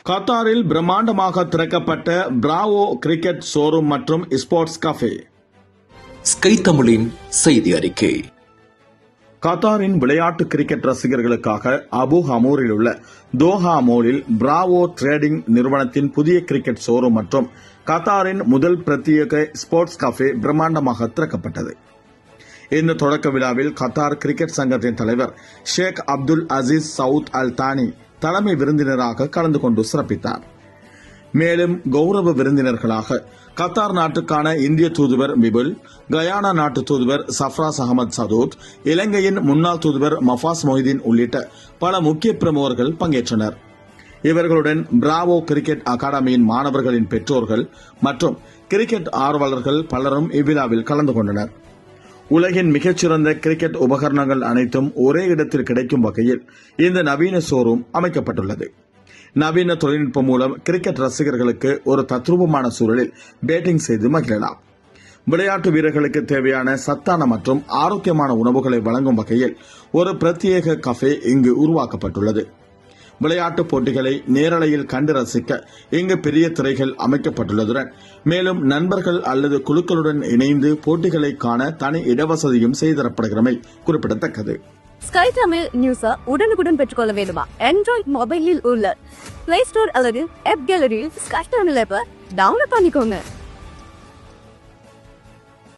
கத்தாரில் பிரம்மாண்டமாக திறக்கப்பட்ட பிராவோ கிரிக்கெட் ஷோரூம் மற்றும் ஸ்போர்ட்ஸ் கஃபே. ஸ்கை தமிழின் செய்தி அறிக்கை. கத்தாரின் விளையாட்டு கிரிக்கெட் ரசிகர்களுக்காக அபு ஹமூரில் உள்ள தோஹா மோலில் பிராவோ ட்ரேடிங் நிறுவனத்தின் புதிய கிரிக்கெட் ஷோரூம் மற்றும் கத்தாரின் முதல் பிரத்யேக ஸ்போர்ட்ஸ் கஃபே பிரம்மாண்டமாக திறக்கப்பட்டது. இந்த தொடக்க விழாவில் கத்தார் கிரிக்கெட் சங்கத்தின் தலைவர் ஷேக் அப்துல் அசீஸ் சவுத் அல் தானி தலைமை விருந்தினராக கலந்து கொண்டு சிறப்பித்தார். மேலும் கௌரவ விருந்தினர்களாக கத்தார் நாட்டுக்கான இந்திய தூதுவர் பிபுல், கயானா நாட்டு தூதுவர் சஃப்ராஸ் அகமது சதூத், இலங்கையின் முன்னாள் தூதுவர் மஃபாஸ் மொஹிதீன் உள்ளிட்ட பல முக்கிய பிரமுகர்கள் பங்கேற்றனர். இவர்களுடன் பிராவோ கிரிக்கெட் அகாடமியின் மாணவர்களின் பெற்றோர்கள் மற்றும் கிரிக்கெட் ஆர்வலர்கள் பலரும் இவ்விழாவில் கலந்து கொண்டனர். உலகின் மிகச்சிறந்த கிரிக்கெட் உபகரணங்கள் அனைத்தும் ஒரே இடத்தில் கிடைக்கும் வகையில் இந்த நவீன ஷோரூம் அமைக்கப்பட்டுள்ளது. நவீன தொழில்நுட்பம் மூலம் கிரிக்கெட் ரசிகர்களுக்கு ஒரு தத்ரூபமான சூழலில் பேட்டிங் செய்து மகிழலாம். விளையாட்டு வீரர்களுக்கு தேவையான சத்தான மற்றும் ஆரோக்கியமான உணவுகளை வழங்கும் வகையில் ஒரு பிரத்யேக கஃபே இங்கு உருவாக்கப்பட்டுள்ளது. விளையாட்டுப் போட்டிகளை நேரலையில் கண்டு ரசிக்க இங்கு பெரிய திரைகள் அமைக்கப்பட்டுள்ளதுடன் மேலும் நண்பர்கள் அல்லது குழுக்களுடன் இணைந்து போட்டிகளை காண தனி இடவசதியும் செய்தரப்படுகிறமை குறிப்பிடத்தக்கது. ஸ்கை தமிழ் நியூஸை உடனுக்குடன் பெற்றுக்கொள்ள வேண்டுமா? ஆண்ட்ராய்ட் மொபைலில் உள்ள பிளே ஸ்டோர் அல்லது ஆப் கேலரியில் ஸ்கை தமிழ் ஆப்பை டவுன்லோட் பண்ணிக்கோங்க.